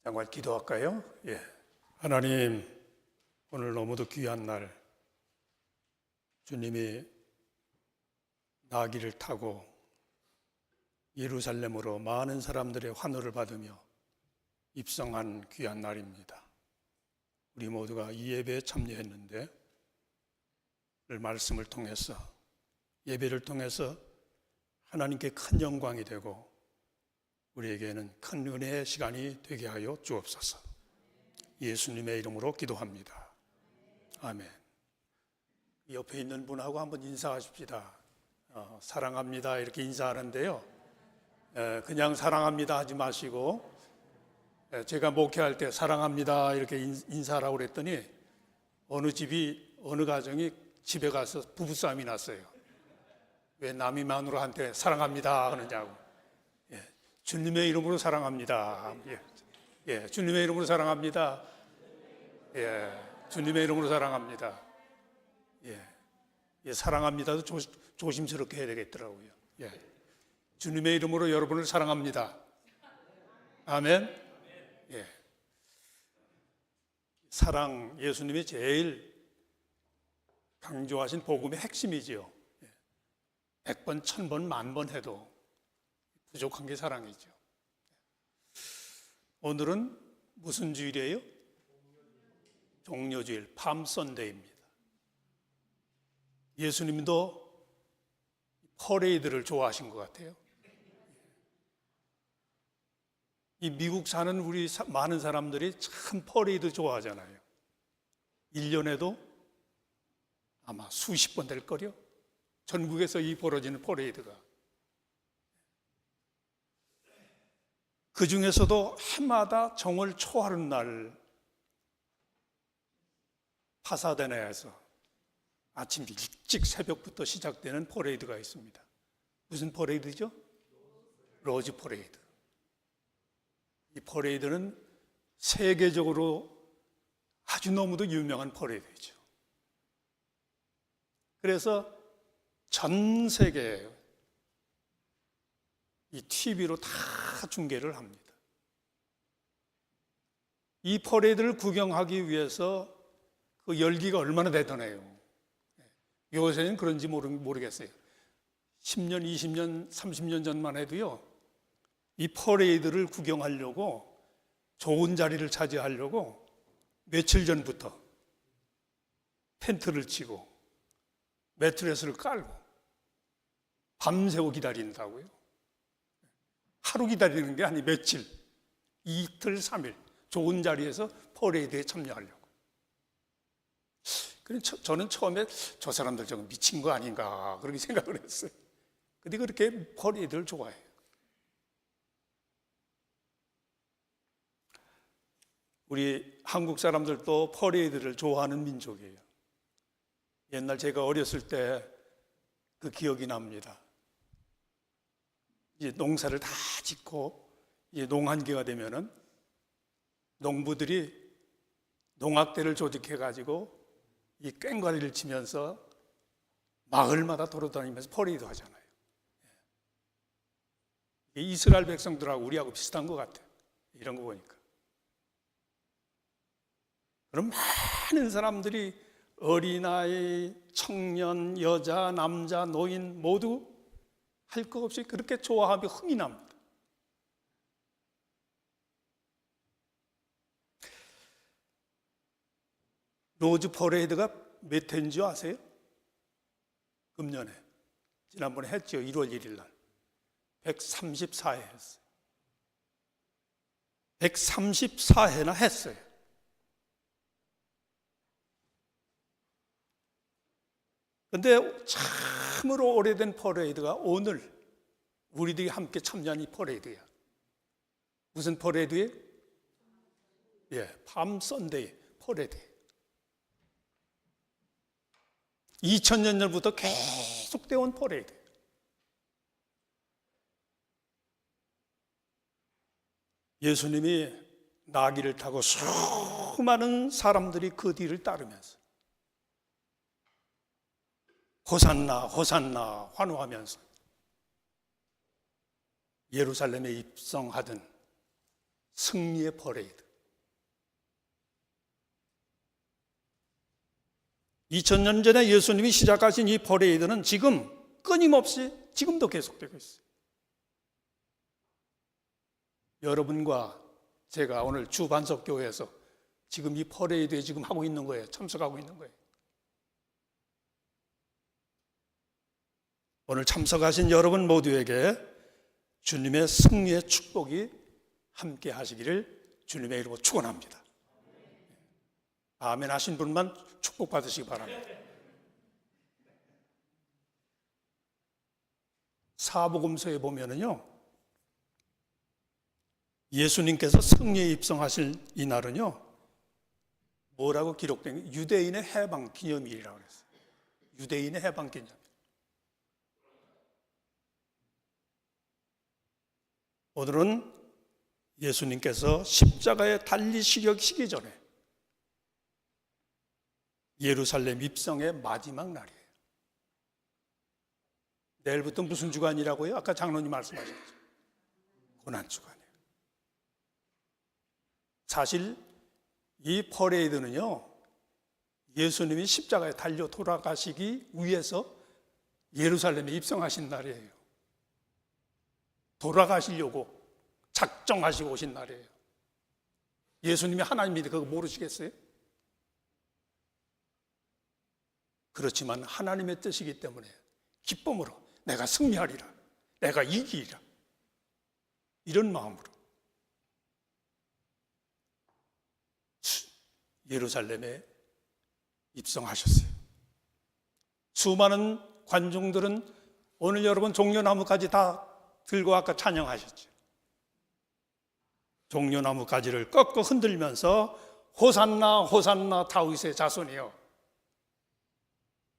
양말 기도할까요? 예. 하나님, 오늘 너무도 귀한 날, 주님이 나귀를 타고 예루살렘으로 많은 사람들의 환호를 받으며 입성한 귀한 날입니다. 우리 모두가 이 예배에 참여했는데, 오늘 말씀을 통해서, 예배를 통해서 하나님께 큰 영광이 되고 우리에게는 큰 은혜의 시간이 되게 하여 주옵소서. 예수님의 이름으로 기도합니다. 아멘. 옆에 있는 분하고 한번 인사하십시다. 사랑합니다 이렇게 인사하는데요, 그냥 사랑합니다 하지 마시고, 제가 목회할 때 사랑합니다 이렇게 인사하라고 그랬더니 어느 집이, 어느 가정이 집에 가서 부부싸움이 났어요. 왜 남이 마누라한테 사랑합니다 하느냐고. 주님의 이름으로 사랑합니다. 주님의 이름으로 사랑합니다. 주님의 이름으로 사랑합니다. 사랑합니다도 조심스럽게 해야 되겠더라고요. 주님의 이름으로 여러분을 사랑합니다. 아멘. 사랑, 예수님이 제일 강조하신 복음의 핵심이지요. 100번, 1000번, 10,000번 해도 부족한 게 사랑이죠. 오늘은 무슨 주일이에요? 종려주일, 팜 선데이입니다. 예수님도 퍼레이드를 좋아하신 것 같아요. 이 미국 사는 우리 많은 사람들이 참 퍼레이드 좋아하잖아요. 1년에도 아마 수십 번 될 거요. 전국에서 이 벌어지는 퍼레이드가. 그 중에서도 해마다 정월 초하룻 날 파사데나에서 아침 일찍 새벽부터 시작되는 퍼레이드가 있습니다. 무슨 퍼레이드죠? 로즈 퍼레이드. 이 퍼레이드는 세계적으로 아주 너무도 유명한 퍼레이드죠. 그래서 전 세계에 이 TV로 다 중계를 합니다. 이 퍼레이드를 구경하기 위해서 그 열기가 얼마나 대단해요. 요새는 그런지 모르겠어요. 10년, 20년, 30년 전만 해도요, 이 퍼레이드를 구경하려고, 좋은 자리를 차지하려고 며칠 전부터 텐트를 치고 매트레스를 깔고 밤새워 기다린다고요. 하루 기다리는 게 아니 며칠, 이틀, 3일 좋은 자리에서 퍼레이드에 참여하려고. 저는 처음에 저 사람들 좀 미친 거 아닌가 그렇게 생각을 했어요. 근데 그렇게 퍼레이드를 좋아해요. 우리 한국 사람들도 퍼레이드를 좋아하는 민족이에요. 옛날 제가 어렸을 때 그 기억이 납니다. 이제 농사를 다 짓고 이제 농한기가 되면은 농부들이 농악대를 조직해가지고 이 꽹과리를 치면서 마을마다 돌아다니면서 퍼레이드 하잖아요. 이스라엘 백성들하고 우리하고 비슷한 것 같아요. 이런 거 보니까. 그럼 많은 사람들이 어린아이, 청년, 여자, 남자, 노인 모두 할 것 없이 그렇게 좋아하며 흥이 납니다. 로즈 퍼레이드가 몇 회인 줄 아세요? 금년에. 지난번에 했죠. 1월 1일 날. 134회 했어요. 134회나 했어요. 근데 참으로 오래된 퍼레이드가 오늘 우리들이 함께 참여한 이 퍼레이드야. 무슨 퍼레이드예요? 팜 선데이 퍼레이드. 2000년 전부터 계속되어 온 퍼레이드. 예수님이 나귀를 타고 수많은 사람들이 그 뒤를 따르면서 호산나 호산나 환호하면서 예루살렘에 입성하던 승리의 퍼레이드. 2000년 전에 예수님이 시작하신 이 퍼레이드는 지금 끊임없이 지금도 계속되고 있어요. 여러분과 제가 오늘 주반석교회에서 지금 이 퍼레이드에 지금 하고 있는 거예요. 참석하고 있는 거예요. 오늘 참석하신 여러분 모두에게 주님의 승리의 축복이 함께 하시기를 주님의 이름으로 축원합니다. 아멘 하신 분만 축복 받으시기 바랍니다. 사복음서에 보면은요, 예수님께서 승리에 입성하실 이 날은요, 뭐라고 기록된 게 유대인의 해방 기념일이라고 그랬어요. 유대인의 해방 기념일. 오늘은 예수님께서 십자가에 달리시기 전에 예루살렘 입성의 마지막 날이에요. 내일부터 무슨 주간이라고요? 아까 장로님 말씀하셨죠. 고난주간이에요. 사실 이 퍼레이드는요, 예수님이 십자가에 달려 돌아가시기 위해서 예루살렘에 입성하신 날이에요. 돌아가시려고 작정하시고 오신 날이에요. 예수님이 하나님인데 그거 모르시겠어요? 그렇지만 하나님의 뜻이기 때문에 기쁨으로 내가 승리하리라, 내가 이기리라, 이런 마음으로 예루살렘에 입성하셨어요. 수많은 관중들은 오늘 여러분 종려나무까지 다 들고 아까 찬양하셨죠. 종려나무 가지를 꺾어 흔들면서 호산나 호산나 다윗의 자손이여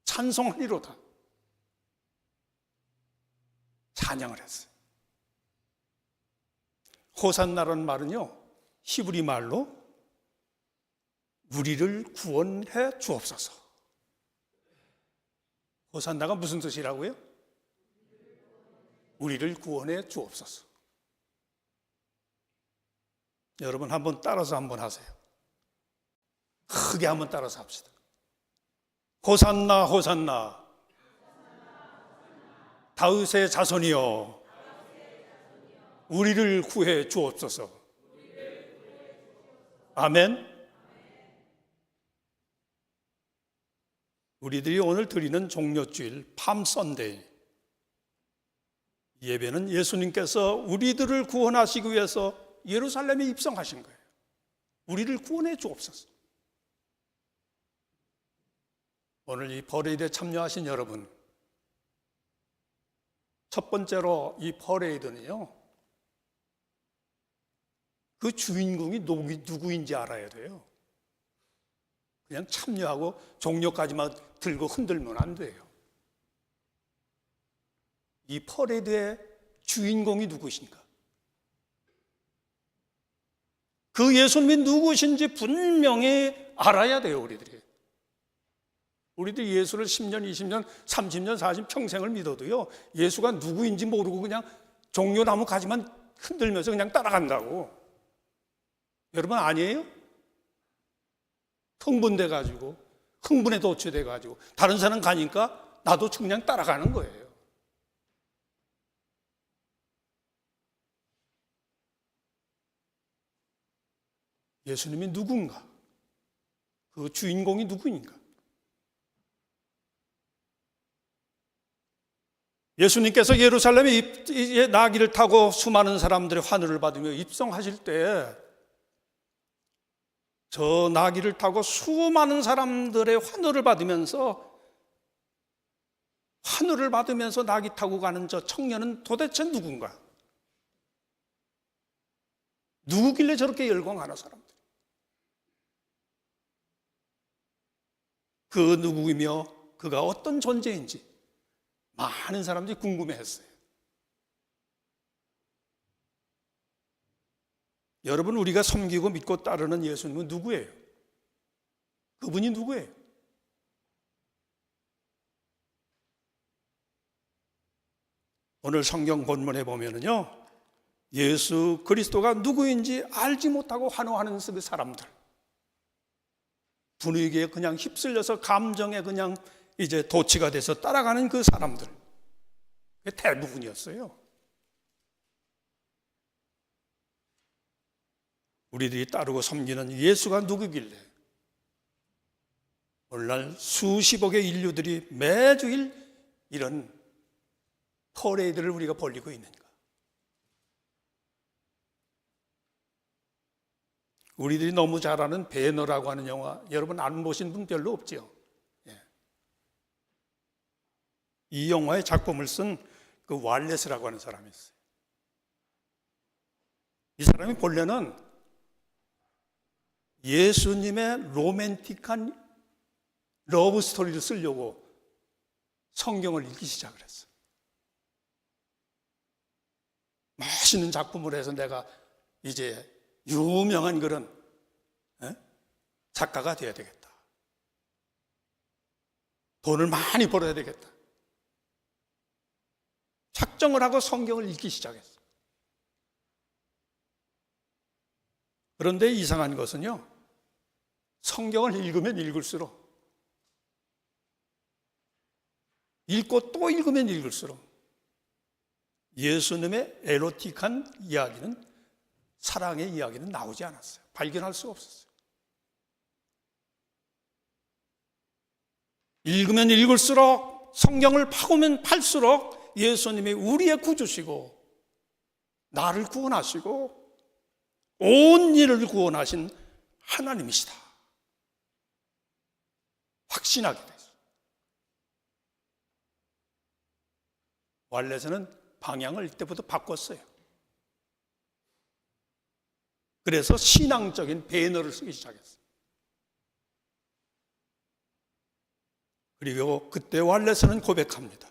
찬송하리로다 찬양을 했어요. 호산나라는 말은요, 히브리 말로 우리를 구원해 주옵소서. 호산나가 무슨 뜻이라고요? 우리를 구원해 주옵소서. 여러분 한번 따라서 한번 하세요. 크게 한번 따라서 합시다. 호산나 호산나 다윗의 자손이여 우리를 구해 주옵소서. 아멘. 우리들이 오늘 드리는 종려주일 팜 선데이 예배는 예수님께서 우리들을 구원하시기 위해서 예루살렘에 입성하신 거예요. 우리를 구원해 주옵소서. 오늘 이 퍼레이드에 참여하신 여러분, 첫 번째로 이 퍼레이드는요, 그 주인공이 누구인지 알아야 돼요. 그냥 참여하고 종려까지만 들고 흔들면 안 돼요. 이 퍼레이드의 주인공이 누구신가? 그 예수님이 누구신지 분명히 알아야 돼요, 우리들이. 우리들이 예수를 10년, 20년, 30년, 40년 평생을 믿어도요, 예수가 누구인지 모르고 그냥 종려나무 가지만 흔들면서 그냥 따라간다고. 여러분 아니에요? 흥분돼가지고, 흥분에 도취돼가지고, 다른 사람 가니까 나도 그냥 따라가는 거예요. 예수님이 누군가? 그 주인공이 누구인가? 예수님께서 예루살렘에 나귀를 타고 수많은 사람들의 환호를 받으며 입성하실 때 저 나귀를 타고 수많은 사람들의 환호를 받으면서 나귀 타고 가는 저 청년은 도대체 누군가? 누구길래 저렇게 열광하는 사람들? 그 누구이며 그가 어떤 존재인지 많은 사람들이 궁금해했어요. 여러분, 우리가 섬기고 믿고 따르는 예수님은 누구예요? 그분이 누구예요? 오늘 성경 본문에 보면은요, 예수 그리스도가 누구인지 알지 못하고 환호하는 그 사람들, 분위기에 그냥 휩쓸려서 감정에 그냥 이제 도취가 돼서 따라가는 그 사람들, 그게 대부분이었어요. 우리들이 따르고 섬기는 예수가 누구길래 오늘날 수십억의 인류들이 매주일 이런 퍼레이드를 우리가 벌이고 있는가? 우리들이 너무 잘 아는 배너라고 하는 영화, 여러분 안 보신 분 별로 없죠? 예. 이 영화의 작품을 쓴 그 왈레스라고 하는 사람이 있어요. 이 사람이 본래는 예수님의 로맨틱한 러브 스토리를 쓰려고 성경을 읽기 시작을 했어요. 멋있는 작품을 해서 내가 이제 유명한 그런 작가가 되어야 되겠다. 돈을 많이 벌어야 되겠다. 작정을 하고 성경을 읽기 시작했어요. 그런데 이상한 것은요, 성경을 읽으면 읽을수록, 읽고 또 읽으면 읽을수록 예수님의 에로틱한 이야기는, 사랑의 이야기는 나오지 않았어요. 발견할 수가 없었어요. 읽으면 읽을수록, 성경을 파보면 팔수록 예수님이 우리의 구주시고 나를 구원하시고 온 일을 구원하신 하나님이시다 확신하게 됐어요. 왈렛은 방향을 이때부터 바꿨어요. 그래서 신앙적인 배너를 쓰기 시작했어요. 그리고 그때 왈렛은 고백합니다.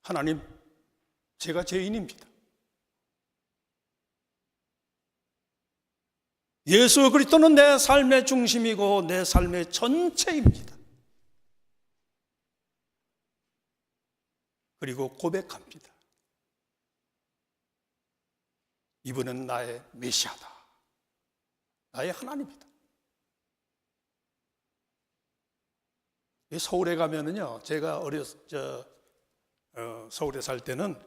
하나님, 제가 죄인입니다. 예수 그리스도는 내 삶의 중심이고 내 삶의 전체입니다. 그리고 고백합니다. 이분은 나의 메시아다. 나의 하나님이다. 서울에 가면은요, 제가 서울에 살 때는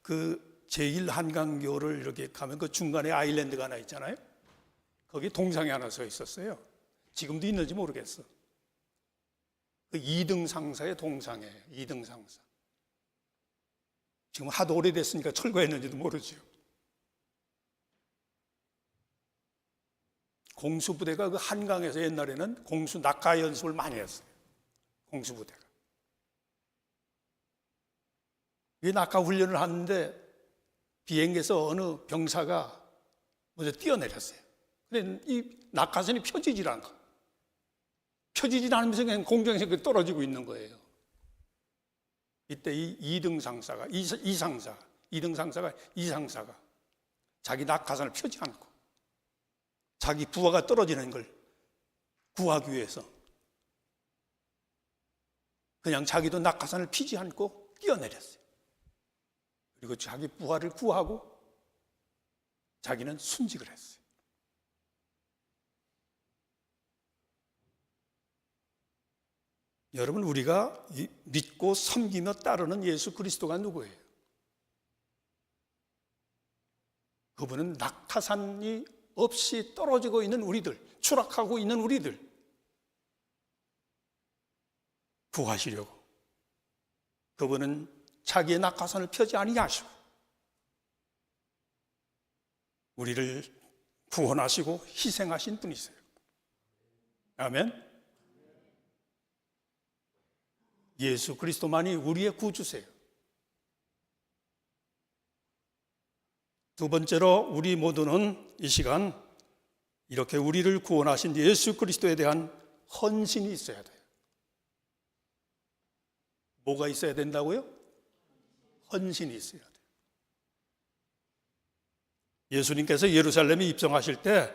그 제1한강교를 이렇게 가면 그 중간에 아일랜드가 하나 있잖아요. 거기 동상이 하나 서 있었어요. 지금도 있는지 모르겠어. 그 2등 상사의 동상이에요. 2등 상사. 지금 하도 오래됐으니까 철거했는지도 모르죠. 공수부대가 그 한강에서 옛날에는 공수 낙하 연습을 많이 했어요. 공수부대가. 이 낙하 훈련을 하는데 비행기에서 어느 병사가 먼저 뛰어내렸어요. 근데 이 낙하선이 펴지질 않고, 펴지질 않으면서 그냥 공중에서 떨어지고 있는 거예요. 이때 이 2등 상사가, 이등 상사가 자기 낙하선을 펴지 않고 자기 부하가 떨어지는 걸 구하기 위해서 그냥 자기도 낙하산을 피지 않고 뛰어내렸어요. 그리고 자기 부하를 구하고 자기는 순직을 했어요. 여러분, 우리가 믿고 섬기며 따르는 예수 그리스도가 누구예요? 그분은 낙하산이 없이 떨어지고 있는 우리들, 추락하고 있는 우리들 구하시려고, 그분은 자기의 낙하산을 펴지 아니하시고 우리를 구원하시고 희생하신 분이세요. 아멘. 예수 그리스도만이 우리의 구주세요. 두 번째로, 우리 모두는 이 시간 이렇게 우리를 구원하신 예수 그리스도에 대한 헌신이 있어야 돼요. 뭐가 있어야 된다고요? 헌신이 있어야 돼요. 예수님께서 예루살렘에 입성하실 때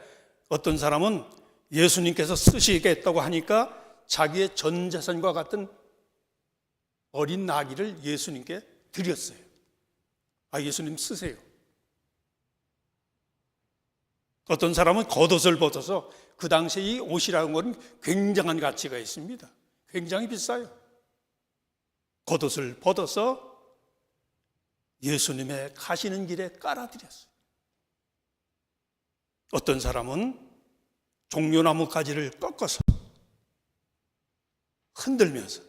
어떤 사람은 예수님께서 쓰시겠다고 하니까 자기의 전 재산과 같은 어린 나귀를 예수님께 드렸어요. 예수님 쓰세요. 어떤 사람은 겉옷을 벗어서, 그 당시에 이 옷이라는 것은 굉장한 가치가 있습니다. 굉장히 비싸요. 겉옷을 벗어서 예수님의 가시는 길에 깔아드렸어요. 어떤 사람은 종려나무 가지를 꺾어서 흔들면서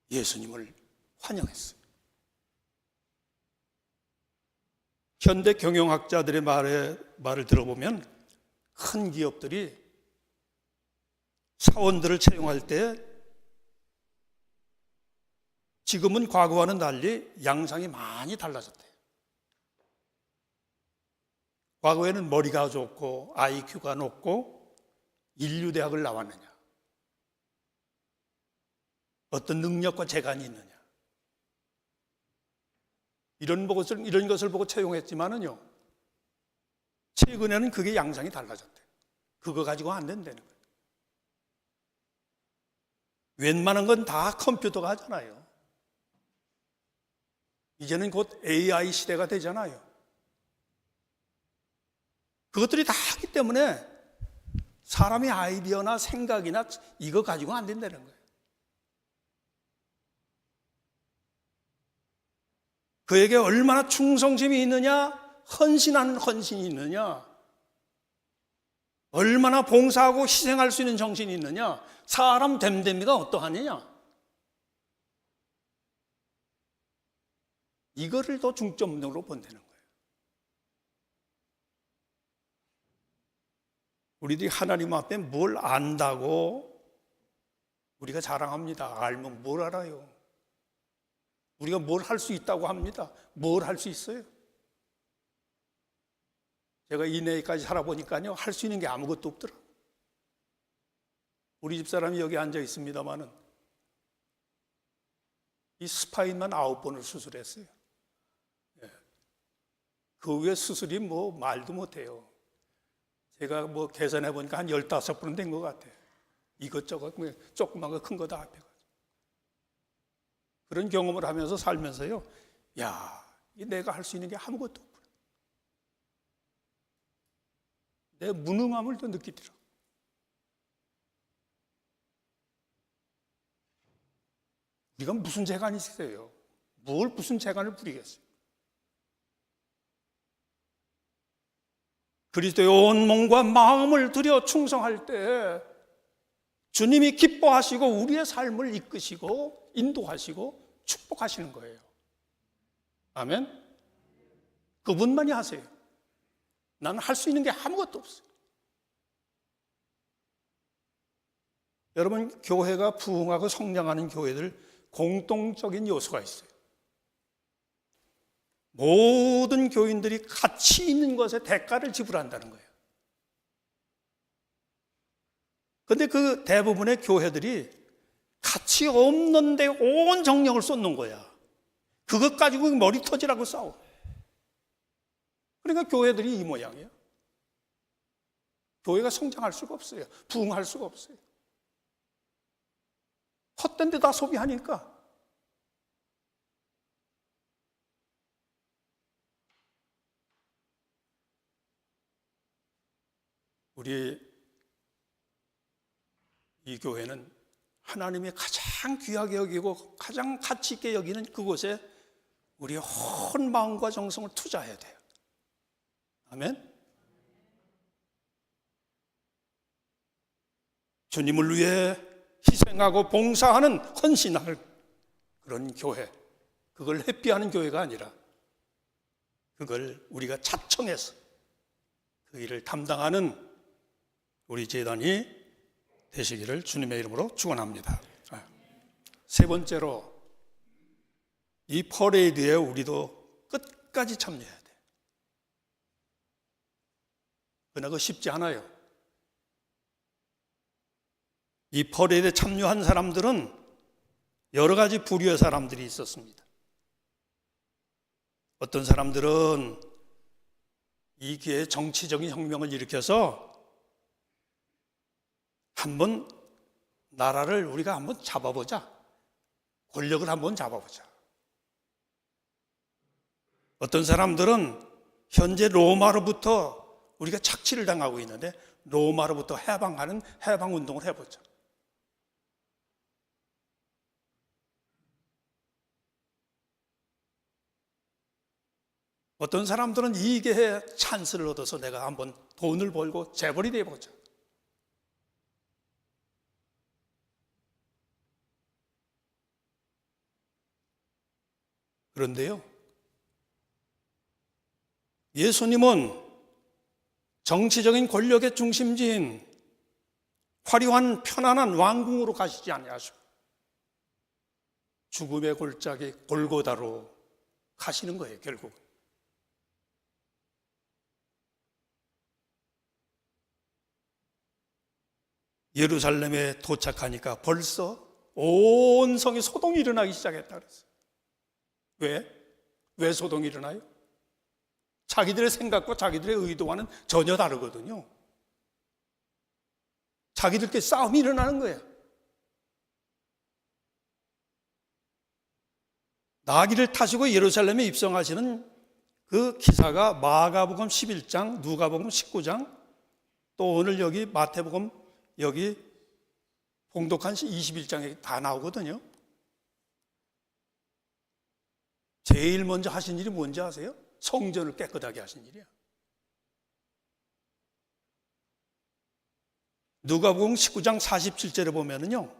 예수님을 환영했어요. 현대 경영학자들의 말을 들어보면 큰 기업들이 사원들을 채용할 때 지금은 과거와는 달리 양상이 많이 달라졌대요. 과거에는 머리가 좋고 IQ가 높고 인류대학을 나왔느냐, 어떤 능력과 재간이 있느냐, 이런 것을 보고 채용했지만은요, 최근에는 그게 양상이 달라졌대요. 그거 가지고 안 된다는 거예요. 웬만한 건 다 컴퓨터가 하잖아요. 이제는 곧 AI 시대가 되잖아요. 그것들이 다 하기 때문에 사람의 아이디어나 생각이나 이거 가지고 안 된다는 거예요. 그에게 얼마나 충성심이 있느냐, 헌신하는 헌신이 있느냐, 얼마나 봉사하고 희생할 수 있는 정신이 있느냐, 사람 됨됨이가 어떠하느냐, 이거를 더 중점적으로 본다는 거예요. 우리들이 하나님 앞에 뭘 안다고 우리가 자랑합니다. 알면 뭘 알아요? 우리가 뭘 할 수 있다고 합니다. 뭘 할 수 있어요? 제가 이 나이까지 살아보니까요, 할 수 있는 게 아무것도 없더라. 우리 집사람이 여기 앉아 있습니다마는 이 스파인만 9번을 수술했어요. 그 후에 수술이 뭐 말도 못해요. 제가 뭐 계산해 보니까 한 15번 된 것 같아요. 이것저것 조그만 거 큰 거 다 합해가지고. 그런 경험을 하면서 살면서요, 야, 내가 할 수 있는 게 아무것도 없구나. 내 무능함을 더 느끼더라. 우리가 무슨 재간이 있어요? 무슨 재간을 부리겠어요? 그리스도의 온 몸과 마음을 들여 충성할 때 주님이 기뻐하시고 우리의 삶을 이끄시고 인도하시고 축복하시는 거예요. 아멘? 그분만이 하세요. 나는 할 수 있는 게 아무것도 없어요. 여러분, 교회가 부흥하고 성장하는 교회들 공통적인 요소가 있어요. 모든 교인들이 가치 있는 것에 대가를 지불한다는 거예요. 그런데 그 대부분의 교회들이 가치 없는데 온 정력을 쏟는 거야. 그것 가지고 머리 터지라고 싸워. 그러니까 교회들이 이 모양이에요. 교회가 성장할 수가 없어요. 부흥할 수가 없어요. 헛된 데 다 소비하니까. 우리 이 교회는 하나님이 가장 귀하게 여기고 가장 가치 있게 여기는 그곳에 우리의 온 마음과 정성을 투자해야 돼요. 아멘? 주님을 위해 희생하고 봉사하는 헌신할 그런 교회, 그걸 회피하는 교회가 아니라 그걸 우리가 자청해서 그 일을 담당하는 우리 제단이 되시기를 주님의 이름으로 축원합니다. 세 번째로, 이 퍼레이드에 우리도 끝까지 참여해야 돼요. 그러나 그거 쉽지 않아요. 이 퍼레이드에 참여한 사람들은 여러 가지 부류의 사람들이 있었습니다. 어떤 사람들은 이 기회에 정치적인 혁명을 일으켜서 한번 나라를 우리가 한번 잡아보자. 권력을 한번 잡아보자. 어떤 사람들은 현재 로마로부터 우리가 착취를 당하고 있는데 로마로부터 해방하는 해방운동을 해보자. 어떤 사람들은 이게 찬스를 얻어서 내가 한번 돈을 벌고 재벌이 돼보자. 그런데요, 예수님은 정치적인 권력의 중심지인 화려한 편안한 왕궁으로 가시지 아니하시고 죽음의 골짜기 골고다로 가시는 거예요, 결국. 예루살렘에 도착하니까 벌써 온 성이 소동이 일어나기 시작했다 그랬어요. 왜 소동이 일어나요? 자기들의 생각과 자기들의 의도와는 전혀 다르거든요. 자기들끼리 싸움이 일어나는 거예요. 나귀를 타시고 예루살렘에 입성하시는 그 기사가 마가복음 11장, 누가복음 19장, 또 오늘 여기 마태복음 여기 봉독한 21장에 다 나오거든요. 제일 먼저 하신 일이 뭔지 아세요? 성전을 깨끗하게 하신 일이야. 누가복음 19장 47절에 보면은요,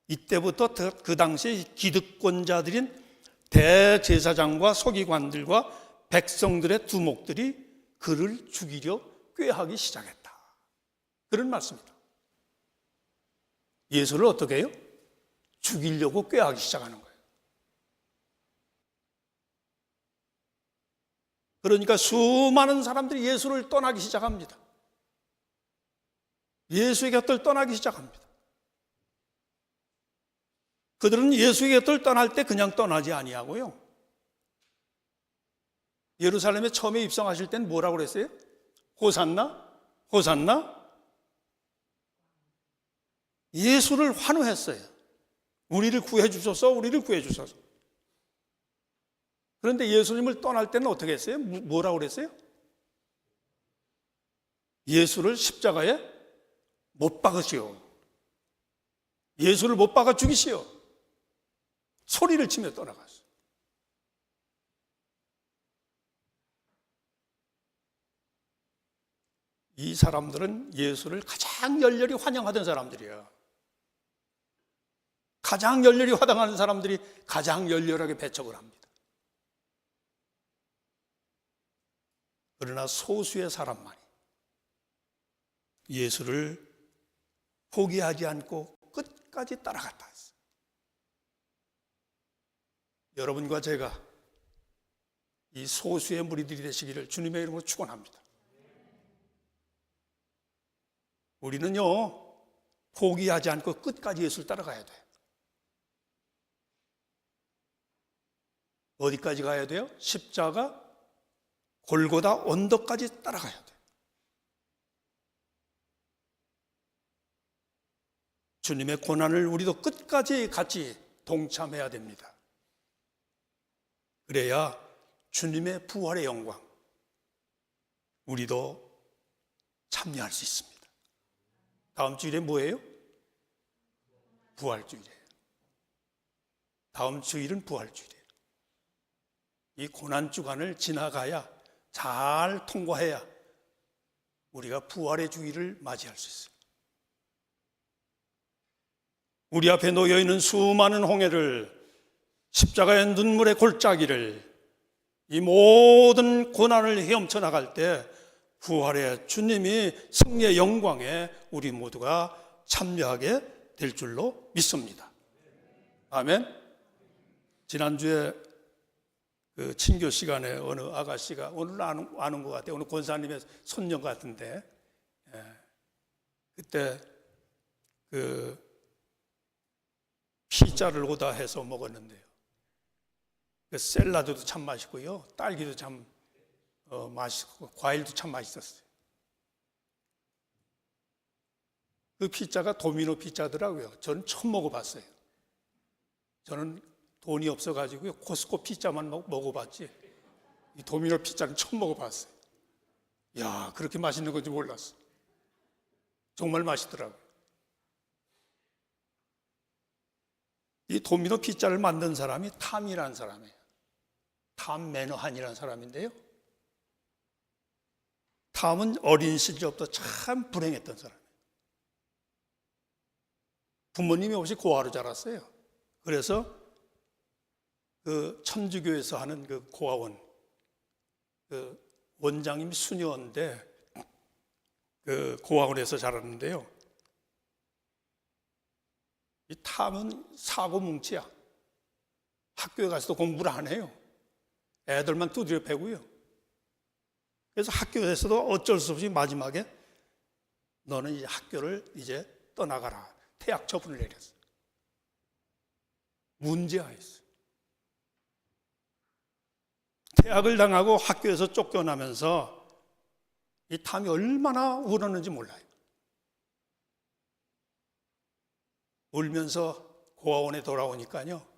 이때부터 그 당시 기득권자들인 대제사장과 서기관들과 백성들의 두목들이 그를 죽이려 꾀하기 시작했다. 그런 말씀입니다. 예수를 어떻게 해요? 죽이려고 꾀하기 시작하는 거예요. 그러니까 수많은 사람들이 예수를 떠나기 시작합니다. 예수의 곁을 떠나기 시작합니다. 그들은 예수의 곁을 떠날 때 그냥 떠나지 아니하고요, 예루살렘에 처음에 입성하실 때는 뭐라고 그랬어요? 호산나? 호산나? 예수를 환호했어요. 우리를 구해주소서, 우리를 구해주소서. 그런데 예수님을 떠날 때는 어떻게 했어요? 뭐라고 그랬어요? 예수를 십자가에 못 박으시오. 예수를 못 박아 죽이시오. 소리를 치며 떠나갔어요. 이 사람들은 예수를 가장 열렬히 환영하던 사람들이에요. 가장 열렬히 환영하는 사람들이 가장 열렬하게 배척을 합니다. 그러나 소수의 사람만이 예수를 포기하지 않고 끝까지 따라갔다 했어요. 여러분과 제가 이 소수의 무리들이 되시기를 주님의 이름으로 축원합니다. 우리는요, 포기하지 않고 끝까지 예수를 따라가야 돼요. 어디까지 가야 돼요? 십자가 골고다 언덕까지 따라가야 돼요. 주님의 고난을 우리도 끝까지 같이 동참해야 됩니다. 그래야 주님의 부활의 영광 우리도 참여할 수 있습니다. 다음 주일에 뭐예요? 부활주일이에요. 다음 주일은 부활주일이에요. 이 고난주간을 지나가야, 잘 통과해야 우리가 부활의 주일을 맞이할 수 있어요. 우리 앞에 놓여있는 수많은 홍해를, 십자가의 눈물의 골짜기를, 이 모든 고난을 헤엄쳐 나갈 때 부활의 주님이 승리의 영광에 우리 모두가 참여하게 될 줄로 믿습니다. 아멘. 지난주에 그 친교 시간에 어느 아가씨가, 오늘 아는 것 같아요. 오늘 권사님의 손녀 같은데, 그때 그 피자를 오다 해서 먹었는데요, 그 샐러드도 참 맛있고요, 딸기도 참 맛있고, 과일도 참 맛있었어요. 그 피자가 도미노 피자더라고요. 저는 처음 먹어봤어요. 저는 돈이 없어가지고 코스코 피자만 먹어봤지, 이 도미노 피자는 처음 먹어봤어요. 야, 그렇게 맛있는 건지 몰랐어. 정말 맛있더라고요. 이 도미노 피자를 만든 사람이 탐이라는 사람이에요. 탐 매너한이라는 사람인데요. 탐은 어린 시절부터 참 불행했던 사람이에요. 부모님이 없이 고아로 자랐어요. 그래서 그 천주교에서 하는 그 고아원, 그 원장님이 수녀인데 그 고아원에서 자랐는데요. 이 탐은 사고뭉치야. 학교에 가서도 공부를 안 해요. 애들만 두드려 패고요. 그래서 학교에서도 어쩔 수 없이 마지막에 너는 이제 학교를 이제 떠나가라. 퇴학 처분을 내렸어. 문제아였어요. 퇴학을 당하고 학교에서 쫓겨나면서 이 탐이 얼마나 울었는지 몰라요. 울면서 고아원에 돌아오니까요.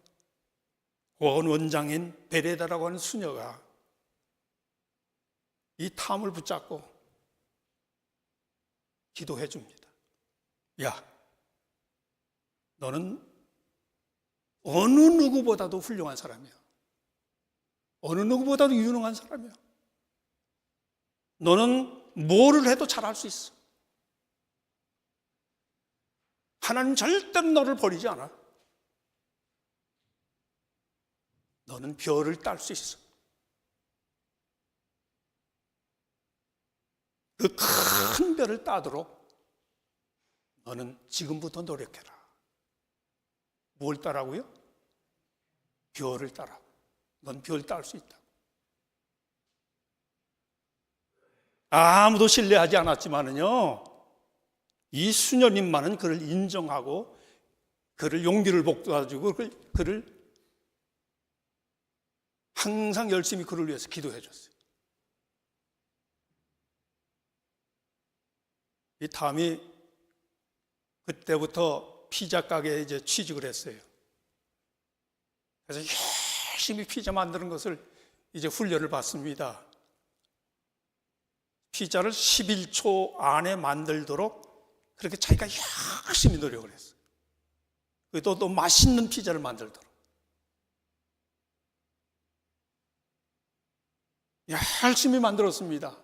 고아원 원장인 베레다라고 하는 수녀가 이 탐을 붙잡고 기도해 줍니다. 야, 너는 어느 누구보다도 훌륭한 사람이야. 어느 누구보다도 유능한 사람이야. 너는 뭐를 해도 잘할 수 있어. 하나님 절대로 너를 버리지 않아. 너는 별을 딸 수 있어. 그 큰 별을 따도록 너는 지금부터 노력해라. 뭘 따라고요? 별을 따라. 넌 별 딸 수 있다. 아무도 신뢰하지 않았지만은요, 이 수녀님만은 그를 인정하고 그를 용기를 북돋아주고 그를 항상 열심히 그를 위해서 기도해 줬어요. 이 탐이 그때부터 피자 가게에 이제 취직을 했어요. 그래서 열심히 피자 만드는 것을 이제 훈련을 받습니다. 피자를 11초 안에 만들도록 그렇게 자기가 열심히 노력을 했어요. 또 맛있는 피자를 만들도록. 열심히 만들었습니다.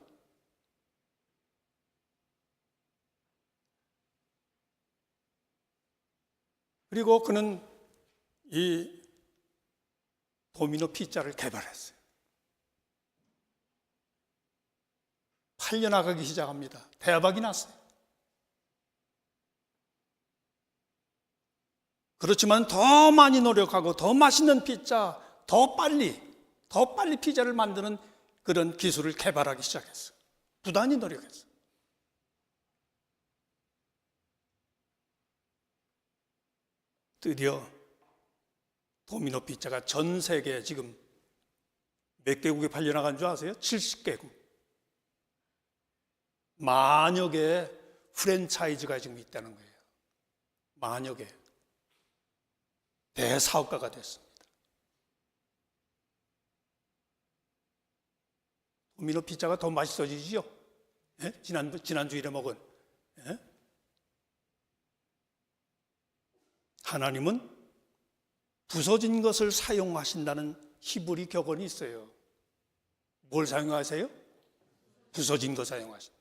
그리고 그는 이 도미노 피자를 개발했어요. 팔려나가기 시작합니다. 대박이 났어요. 그렇지만 더 많이 노력하고 더 맛있는 피자, 더 빨리 피자를 만드는 그런 기술을 개발하기 시작했어요. 부단히 노력했어요. 드디어 도미노 피자가 전 세계에 지금 몇 개국에 팔려나간 줄 아세요? 70개국. 만여 개의 프랜차이즈가 지금 있다는 거예요. 만여 개. 대사업가가 됐습니다. 도미노 피자가 더 맛있어지죠? 예? 지난주일에 먹은. 예? 하나님은 부서진 것을 사용하신다는 히브리 격언이 있어요. 뭘 사용하세요? 부서진 거 사용하신다.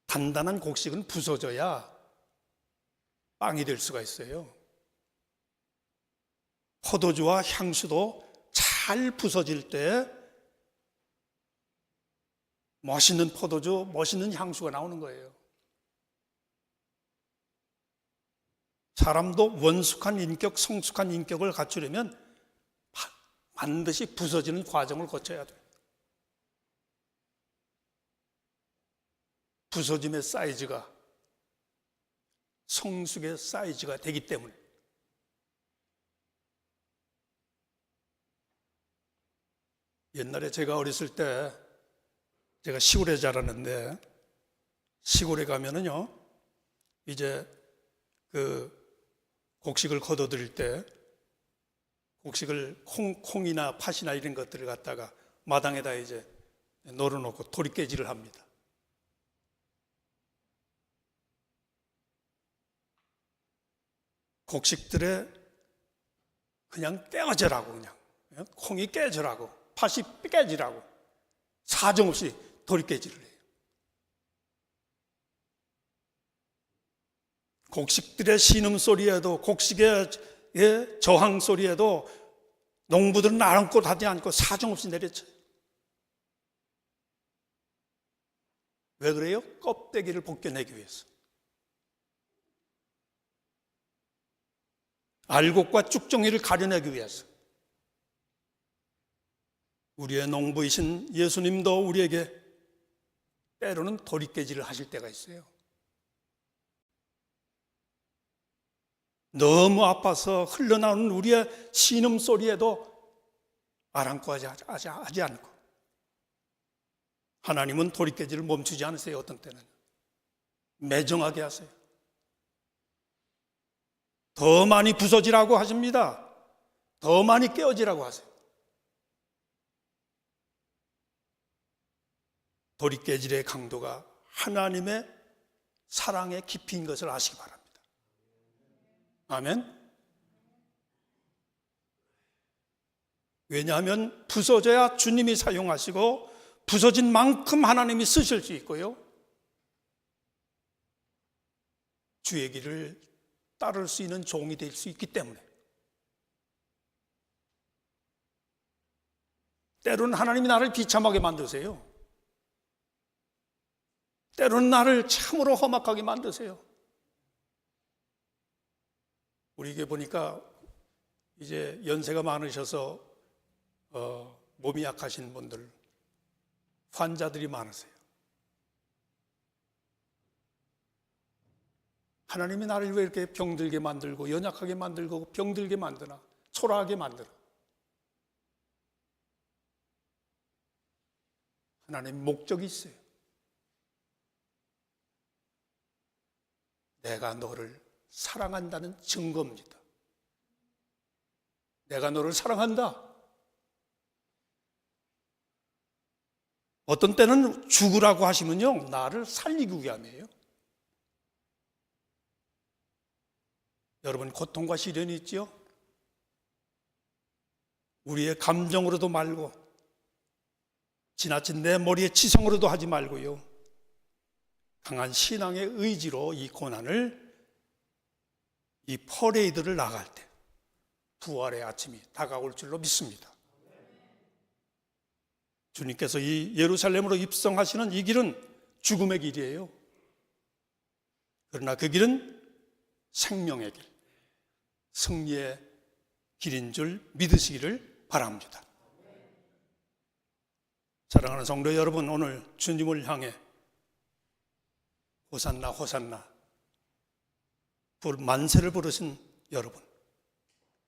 단단한 곡식은 부서져야 빵이 될 수가 있어요. 포도주와 향수도 잘 부서질 때 멋있는 포도주, 멋있는 향수가 나오는 거예요. 사람도 원숙한 인격, 성숙한 인격을 갖추려면 반드시 부서지는 과정을 거쳐야 돼요. 부서짐의 사이즈가 성숙의 사이즈가 되기 때문에. 옛날에 제가 어렸을 때 제가 시골에 자랐는데 시골에 가면은요 이제 그 곡식을 거둬들일 때 곡식을 콩이나 팥이나 이런 것들을 갖다가 마당에다 이제 널어놓고 도리깨질을 합니다. 곡식들에 그냥 깨어져라고, 그냥 콩이 깨져라고, 팥이 깨지라고 사정없이 도리깨질을 해요. 곡식들의 신음소리에도, 곡식의 저항소리에도 농부들은 아랑곳 하지 않고 사정없이 내려쳐요. 왜 그래요? 껍데기를 벗겨내기 위해서. 알곡과 쭉정이를 가려내기 위해서. 우리의 농부이신 예수님도 우리에게 때로는 도리깨질을 하실 때가 있어요. 너무 아파서 흘러나오는 우리의 신음소리에도 아랑곳하지 않고, 하나님은 도리깨질을 멈추지 않으세요. 어떤 때는 매정하게 하세요. 더 많이 부서지라고 하십니다. 더 많이 깨어지라고 하세요. 도리깨질의 강도가 하나님의 사랑의 깊이인 것을 아시기 바랍니다. 아멘. 왜냐하면 부서져야 주님이 사용하시고 부서진 만큼 하나님이 쓰실 수 있고요, 주의 길을 따를 수 있는 종이 될 수 있기 때문에. 때로는 하나님이 나를 비참하게 만드세요. 때로는 나를 참으로 험악하게 만드세요. 우리에게 보니까 이제 연세가 많으셔서 몸이 약하신 분들, 환자들이 많으세요. 하나님이 나를 왜 이렇게 병들게 만들고 연약하게 만들고 병들게 만드나, 초라하게 만드나? 하나님 목적이 있어요. 내가 너를 사랑한다는 증거입니다. 내가 너를 사랑한다. 어떤 때는 죽으라고 하시면요, 나를 살리기 위함이에요. 여러분, 고통과 시련이 있지요? 우리의 감정으로도 말고 지나친 내 머리의 지성으로도 하지 말고요, 강한 신앙의 의지로 이 고난을, 이 퍼레이드를 나갈 때 부활의 아침이 다가올 줄로 믿습니다. 주님께서 이 예루살렘으로 입성하시는 이 길은 죽음의 길이에요. 그러나 그 길은 생명의 길, 승리의 길인 줄 믿으시기를 바랍니다. 사랑하는 성도 여러분, 오늘 주님을 향해 호산나 호산나 만세를 부르신 여러분,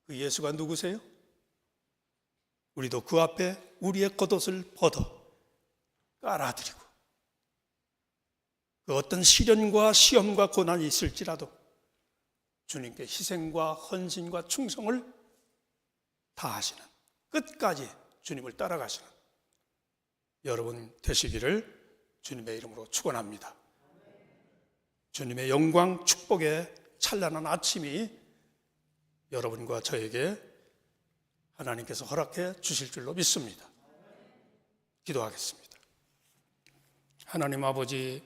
그 예수가 누구세요? 우리도 그 앞에 우리의 겉옷을 벗어 깔아드리고, 그 어떤 시련과 시험과 고난이 있을지라도 주님께 희생과 헌신과 충성을 다하시는, 끝까지 주님을 따라가시는 여러분 되시기를 주님의 이름으로 축원합니다. 주님의 영광, 축복의 찬란한 아침이 여러분과 저에게 하나님께서 허락해 주실 줄로 믿습니다. 기도하겠습니다. 하나님 아버지,